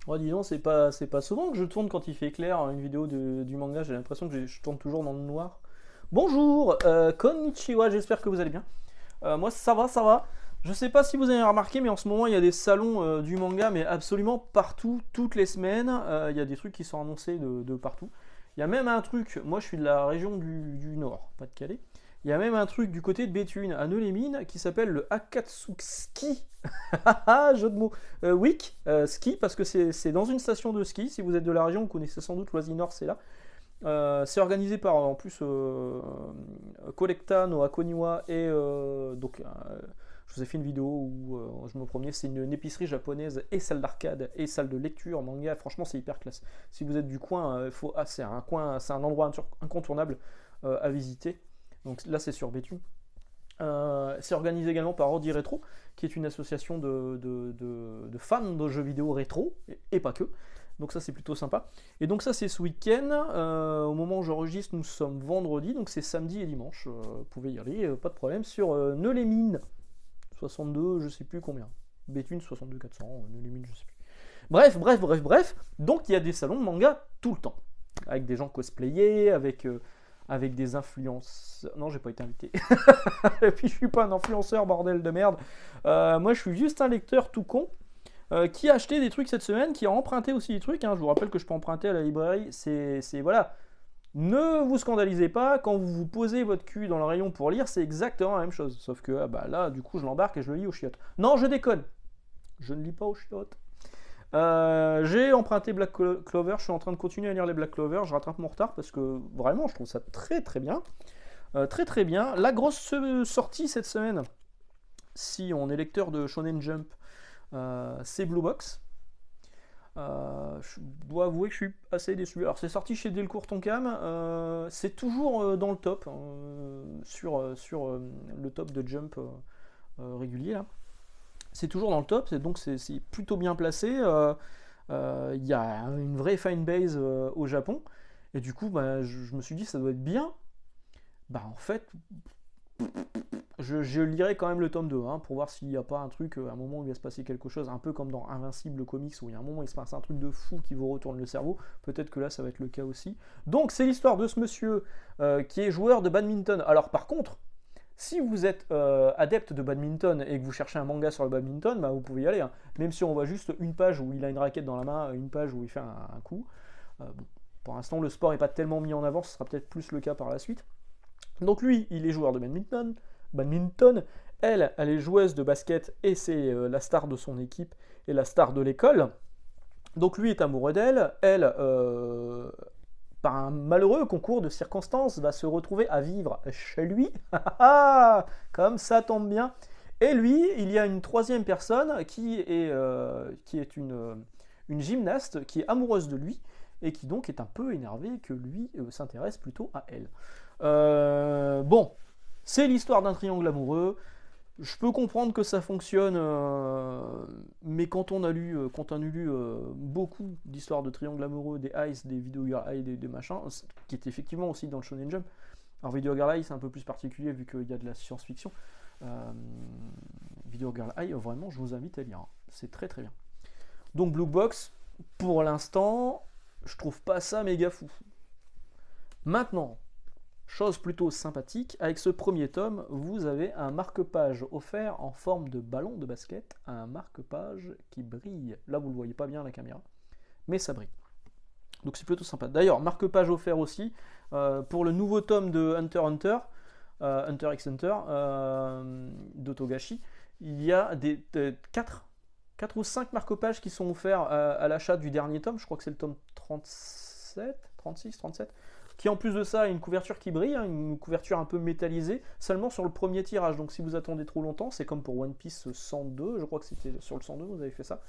Oh, dis donc, c'est pas souvent que je tourne quand il fait clair une vidéo du manga, j'ai l'impression que je tourne toujours dans le noir. Bonjour, konnichiwa, j'espère que vous allez bien. Moi ça va, ça va. Je sais pas si vous avez remarqué, mais en ce moment il y a des salons du manga, mais absolument partout, toutes les semaines. Il y a des trucs qui sont annoncés de partout. Il y a même un truc, moi je suis de la région du Nord, pas de Calais. Il y a même un truc du côté de Béthune, à Neux-les-Mines, qui s'appelle le Akatsuki Ah, jeu de mots. Week, ski, parce que c'est dans une station de ski. Si vous êtes de la région, vous connaissez sans doute Loisy-Nord, c'est là. C'est organisé par, en plus, Collecta no Akoniwa et donc je vous ai fait une vidéo où je me promenais. C'est une épicerie japonaise et salle d'arcade et salle de lecture manga. Franchement, c'est hyper classe. Si vous êtes du coin, c'est un coin, c'est un endroit incontournable à visiter. Donc là, c'est sur Béthune. C'est organisé également par Ordi Retro, qui est une association de fans de jeux vidéo rétro, et pas que. Donc ça c'est plutôt sympa. Et donc ça c'est ce week-end. Au moment où j'enregistre, nous sommes vendredi, donc c'est samedi et dimanche. Vous pouvez y aller, pas de problème. Sur Neux-les-Mines, 62, je sais plus combien. Béthune 62 400, Neux-les-Mines, je sais plus. Bref. Donc il y a des salons de manga tout le temps. Avec des gens cosplayés, avec des influenceurs. Non, j'ai pas été invité. Et puis je suis pas un influenceur, bordel de merde. Moi je suis juste un lecteur tout con qui a acheté des trucs cette semaine, qui a emprunté aussi des trucs. Hein. Je vous rappelle que je peux emprunter à la librairie. Voilà. Ne vous scandalisez pas, quand vous vous posez votre cul dans le rayon pour lire, c'est exactement la même chose. Sauf que bah, là, du coup, je l'embarque et je le lis au chiottes. Non, je déconne. Je ne lis pas au chiottes. J'ai emprunté Black Clover, je suis en train de continuer à lire les Black Clover, je rattrape mon retard parce que vraiment je trouve ça très très bien. Très bien. La grosse sortie cette semaine, si on est lecteur de Shonen Jump, c'est Blue Box. Je dois avouer que je suis assez déçu. Alors c'est sorti chez Delcourt Tonkam, c'est toujours dans le top, hein, sur le top de Jump régulier là. C'est toujours dans le top, donc c'est plutôt bien placé. Il y a une vraie fanbase au Japon. Et du coup, bah, je me suis dit, ça doit être bien. Bah, en fait, je lirai quand même le tome 2 hein, pour voir s'il n'y a pas un truc, à un moment où il va se passer quelque chose, un peu comme dans Invincible Comics, où il y a un moment où il se passe un truc de fou qui vous retourne le cerveau. Peut-être que là, ça va être le cas aussi. Donc, c'est l'histoire de ce monsieur qui est joueur de badminton. Alors, par contre, si vous êtes adepte de badminton et que vous cherchez un manga sur le badminton, bah, vous pouvez y aller. Hein. Même si on voit juste une page où il a une raquette dans la main, une page où il fait un coup. Bon, pour l'instant, le sport n'est pas tellement mis en avant, ce sera peut-être plus le cas par la suite. Donc lui, il est joueur de badminton. Elle est joueuse de basket et c'est la star de son équipe et la star de l'école. Donc lui est amoureux d'elle. Elle, par un malheureux concours de circonstances, va se retrouver à vivre chez lui. Comme ça tombe bien. Et lui, il y a une troisième personne qui est une gymnaste qui est amoureuse de lui et qui donc est un peu énervée que lui s'intéresse plutôt à elle. Bon, c'est l'histoire d'un triangle amoureux. Je peux comprendre que ça fonctionne, mais quand on a lu, beaucoup d'histoires de triangles amoureux, des Ice, des Video Girl Eye, des machins, qui est effectivement aussi dans le Shonen Jump. Alors Video Girl Eye, c'est un peu plus particulier vu qu'il y a de la science-fiction. Video Girl Eye, vraiment, je vous invite à lire. Hein. C'est très très bien. Donc Blue Box, pour l'instant, je trouve pas ça méga fou. Maintenant, chose plutôt sympathique, avec ce premier tome, vous avez un marque-page offert en forme de ballon de basket, un marque-page qui brille. Là, vous ne le voyez pas bien à la caméra, mais ça brille. Donc c'est plutôt sympa. D'ailleurs, marque-page offert aussi pour le nouveau tome de Hunter x Hunter, Hunter x Hunter, de Togashi. Il y a 4 ou 5 marque-pages qui sont offerts à l'achat du dernier tome. Je crois que c'est le tome 37, 36, 37. Qui en plus de ça a une couverture qui brille, hein, une couverture un peu métallisée, seulement sur le premier tirage. Donc si vous attendez trop longtemps, c'est comme pour One Piece 102, je crois que c'était sur le 102, vous avez fait ça.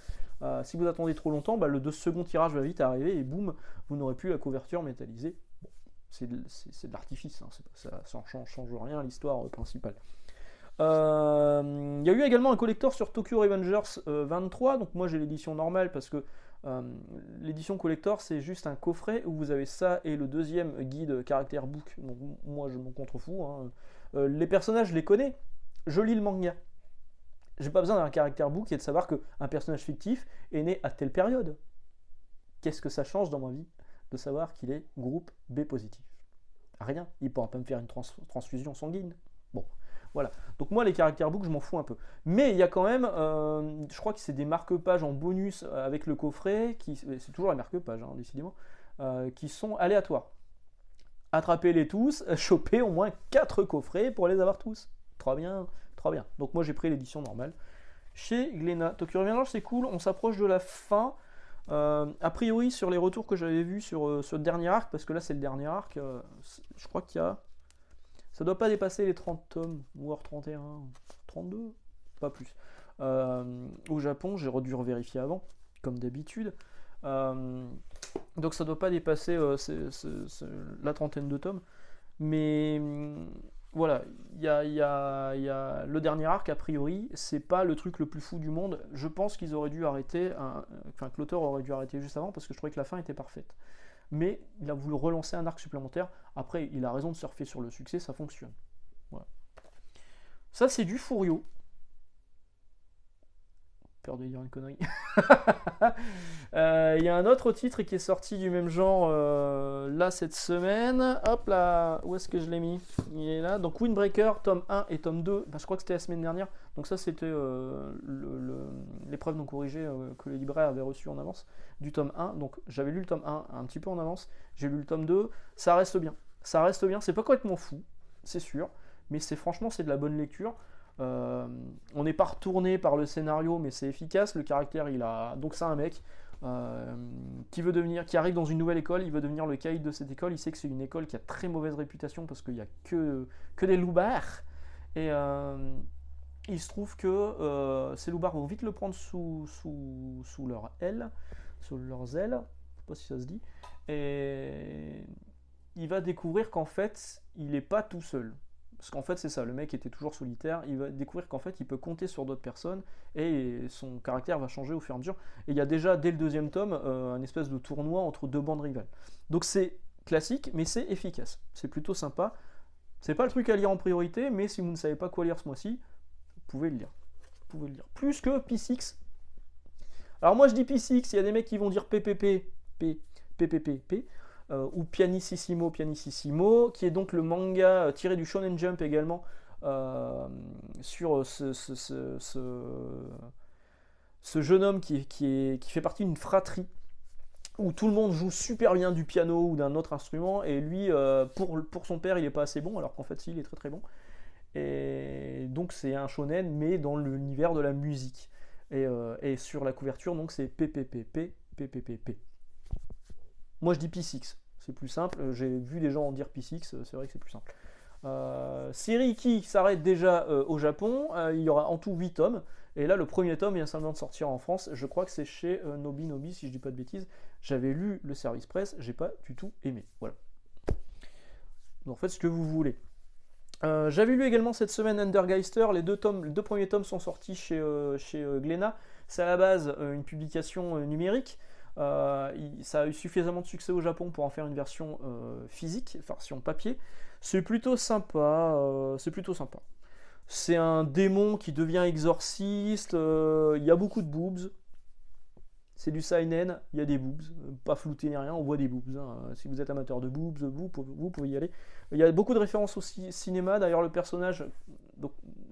Si vous attendez trop longtemps, bah, le second tirage va vite arriver et boum, vous n'aurez plus la couverture métallisée. Bon, c'est de l'artifice, hein, ça ne change rien à l'histoire principale. Il y a eu également un collector sur Tokyo Revengers 23, donc moi j'ai l'édition normale parce que l'édition collector c'est juste un coffret où vous avez ça et le deuxième guide caractère book, donc moi je m'en contrefous. Hein. Les personnages je les connais, je lis le manga. J'ai pas besoin d'un caractère book et de savoir qu'un personnage fictif est né à telle période. qu'est-ce que ça change dans ma vie de savoir qu'il est groupe B positif? Rien, il pourra pas me faire une transfusion sanguine. Bon, voilà. Donc moi, les caractères book, je m'en fous un peu. Mais il y a quand même, je crois que c'est des marque-pages en bonus avec le coffret, c'est toujours les marque-pages, hein, décidément, qui sont aléatoires. Attrapez-les tous, choper au moins 4 coffrets pour les avoir tous. Trop bien, trop bien. Donc moi, j'ai pris l'édition normale. Chez Glénat. Tokyo Revengers, c'est cool, on s'approche de la fin. A priori, sur les retours que j'avais vus sur ce dernier arc, parce que là c'est le dernier arc, je crois qu'il y a. Ça doit pas dépasser les 30 tomes, ou alors 31, 32, pas plus. Au Japon, j'ai dû revérifier avant, comme d'habitude. Donc ça doit pas dépasser la trentaine de tomes. Mais voilà, il y a le dernier arc, a priori, c'est pas le truc le plus fou du monde. Je pense qu'ils auraient dû arrêter, que l'auteur aurait dû arrêter juste avant, parce que je trouvais que la fin était parfaite. Mais il a voulu relancer un arc supplémentaire. Après, il a raison de surfer sur le succès, ça fonctionne. Voilà. Ça, c'est du Furio. Peur de dire une connerie. Il y a un autre titre qui est sorti du même genre là cette semaine. Hop là, où est-ce que je l'ai mis? Il est là. Donc Windbreaker, tome 1 et tome 2. Je crois que c'était la semaine dernière. Donc ça c'était l'épreuve non corrigée que les libraires avaient reçue en avance du tome 1. Donc j'avais lu le tome 1 un petit peu en avance. J'ai lu le tome 2. Ça reste bien. Ça reste bien. C'est pas complètement fou, c'est sûr. Mais franchement c'est de la bonne lecture. On n'est pas retourné par le scénario, mais c'est efficace. Le caractère, donc c'est un mec qui arrive dans une nouvelle école. Il veut devenir le caïd de cette école. Il sait que c'est une école qui a très mauvaise réputation parce qu'il n'y a que des loupards. Et il se trouve que ces loupards vont vite le prendre sous leur aile, sous leurs ailes. Je sais pas si ça se dit. Et il va découvrir qu'en fait, il n'est pas tout seul. Parce qu'en fait, c'est ça, le mec était toujours solitaire. Il va découvrir qu'en fait, il peut compter sur d'autres personnes et son caractère va changer au fur et à mesure. Et il y a déjà, dès le deuxième tome, un espèce de tournoi entre deux bandes rivales. Donc c'est classique, mais c'est efficace. C'est plutôt sympa. C'est pas le truc à lire en priorité, mais si vous ne savez pas quoi lire ce mois-ci, vous pouvez le lire. Vous pouvez le lire. Plus que P6. Alors moi, je dis P6, il y a des mecs qui vont dire PPP, PPPP. Ou Pianissimo, qui est donc le manga tiré du Shonen Jump également, sur ce jeune homme qui fait partie d'une fratrie où tout le monde joue super bien du piano ou d'un autre instrument, et lui, pour son père, il n'est pas assez bon, alors qu'en fait, si, il est très très bon. Et donc c'est un shonen, mais dans l'univers de la musique. Et sur la couverture, donc c'est PPPP. Moi je dis P6, c'est plus simple. J'ai vu des gens en dire P6, c'est vrai que c'est plus simple. Série qui s'arrête déjà au Japon. Il y aura en tout 8 tomes. Et là, le premier tome vient seulement de sortir en France. Je crois que c'est chez Nobi, si je dis pas de bêtises. J'avais lu le service presse, j'ai pas du tout aimé. Voilà. Donc faites ce que vous voulez. J'avais lu également cette semaine Undergeister. Les deux premiers tomes sont sortis chez Glénat. C'est à la base une publication numérique. Ça a eu suffisamment de succès au Japon pour en faire une version physique, version papier. C'est plutôt sympa. C'est un démon qui devient exorciste. Il y a beaucoup de boobs. C'est du seinen, il y a des boobs, pas flouté ni rien, on voit des boobs. Hein. Si vous êtes amateur de boobs, vous pouvez y aller. Il y a beaucoup de références au cinéma. D'ailleurs, le personnage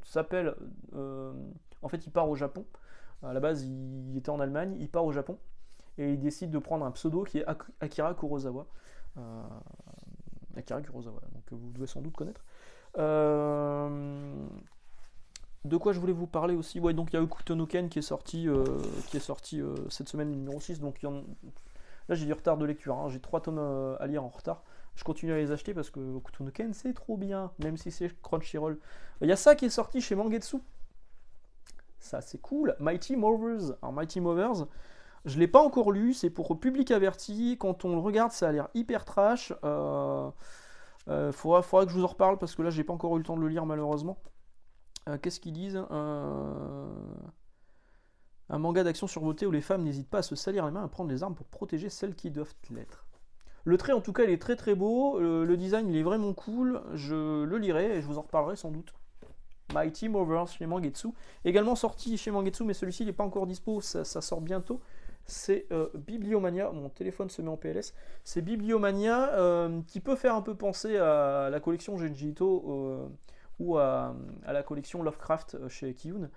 s'appelle. En fait, il part au Japon. À la base, il était en Allemagne, il part au Japon. Et il décide de prendre un pseudo qui est Akira Kurosawa. Akira Kurosawa, donc vous devez sans doute connaître. De quoi je voulais vous parler aussi? Ouais, donc il y a Hokuto no Ken qui est sorti cette semaine, numéro 6. Donc là j'ai du retard de lecture, hein. J'ai 3 tomes à lire en retard. Je continue à les acheter parce que Hokuto no Ken c'est trop bien, même si c'est Crunchyroll. Il y a ça qui est sorti chez Mangetsu. Ça c'est cool. Mighty Movers. Alors Mighty Movers, je ne l'ai pas encore lu, c'est pour public averti. Quand on le regarde, ça a l'air hyper trash. Faudra que je vous en reparle parce que là j'ai pas encore eu le temps de le lire malheureusement. Qu'est-ce qu'ils disent? Un manga d'action survolté où les femmes n'hésitent pas à se salir les mains, à prendre les armes pour protéger celles qui doivent l'être. Le trait en tout cas il est très très beau, le design il est vraiment cool, je le lirai et je vous en reparlerai sans doute. Mighty Movers chez Mangetsu, également sorti chez Mangetsu, mais celui-ci il n'est pas encore dispo, ça sort bientôt c'est Bibliomania. Mon téléphone se met en PLS. C'est Bibliomania qui peut faire un peu penser à la collection Junji Ito ou à la collection Lovecraft chez Kiyun.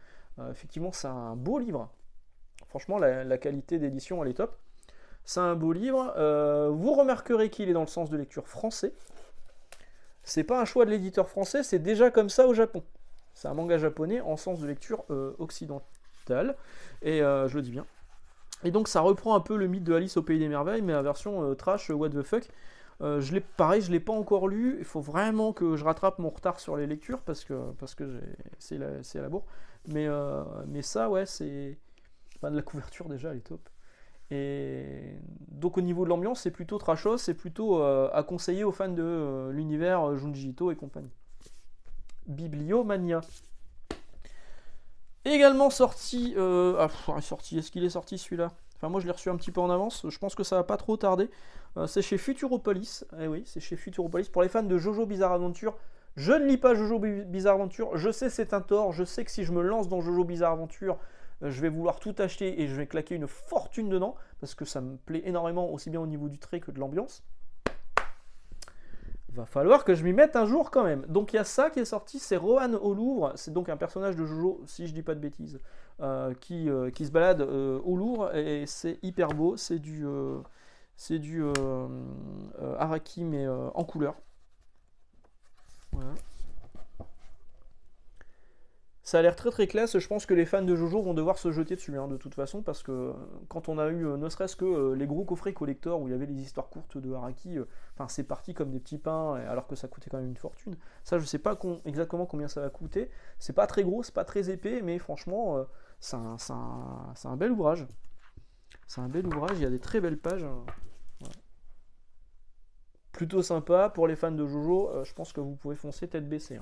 Effectivement, c'est un beau livre. Franchement, la qualité d'édition, elle est top. C'est un beau livre. Vous remarquerez qu'il est dans le sens de lecture français. C'est pas un choix de l'éditeur français, c'est déjà comme ça au Japon. C'est un manga japonais en sens de lecture occidental. Et je le dis bien. Et donc ça reprend un peu le mythe de Alice au Pays des Merveilles, mais en version trash, what the fuck. Pareil, je l'ai pas encore lu. Il faut vraiment que je rattrape mon retard sur les lectures parce que c'est à la bourre. Mais ça, ouais, c'est. Enfin, de la couverture déjà, elle est top. Et donc au niveau de l'ambiance, c'est plutôt trashos, c'est plutôt à conseiller aux fans de l'univers Junji Ito et compagnie. Bibliomania. Également sorti. Est-ce qu'il est sorti celui-là? Enfin, moi je l'ai reçu un petit peu en avance. Je pense que ça va pas trop tarder. C'est chez Futuropolis. Eh oui, c'est chez Futuropolis. Pour les fans de Jojo Bizarre Adventure, je ne lis pas Jojo Bizarre Adventure. Je sais c'est un tort. Je sais que si je me lance dans Jojo Bizarre Adventure, je vais vouloir tout acheter et je vais claquer une fortune dedans parce que ça me plaît énormément aussi bien au niveau du trait que de l'ambiance. Va falloir que je m'y mette un jour quand même. Donc il y a ça qui est sorti, c'est Rohan au Louvre, c'est donc un personnage de Jojo, si je dis pas de bêtises, qui se balade au Louvre et c'est hyper beau, c'est du Araki mais en couleur. Voilà. Ça a l'air très très classe, je pense que les fans de Jojo vont devoir se jeter dessus de toute façon, parce que quand on a eu ne serait-ce que les gros coffrets collector où il y avait les histoires courtes de Araki, c'est parti comme des petits pains alors que ça coûtait quand même une fortune. Ça je sais pas exactement combien ça va coûter, c'est pas très gros, c'est pas très épais, mais franchement c'est un bel ouvrage. C'est un bel ouvrage, il y a des très belles pages. Voilà. Plutôt sympa, pour les fans de Jojo, je pense que vous pouvez foncer tête baissée.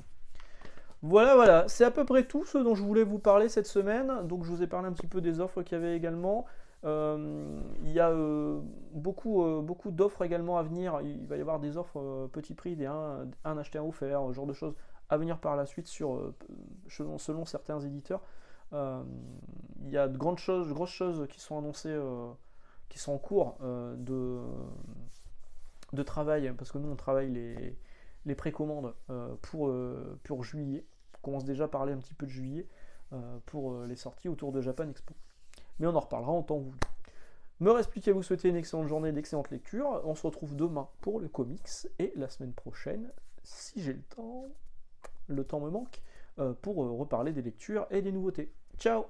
Voilà, c'est à peu près tout ce dont je voulais vous parler cette semaine. Donc je vous ai parlé un petit peu des offres qu'il y avait également. Il y a beaucoup d'offres également à venir. Il va y avoir des offres petit prix, un acheté un offert, ce genre de choses à venir par la suite selon certains éditeurs. Il y a de grosses choses qui sont annoncées, qui sont en cours de travail, parce que nous on travaille les précommandes pour juillet. On commence déjà à parler un petit peu de juillet pour les sorties autour de Japan Expo. Mais on en reparlera en temps voulu. Me reste plus qu'à vous souhaiter une excellente journée, d'excellentes lectures. On se retrouve demain pour le comics et la semaine prochaine, si j'ai le temps me manque, pour reparler des lectures et des nouveautés. Ciao!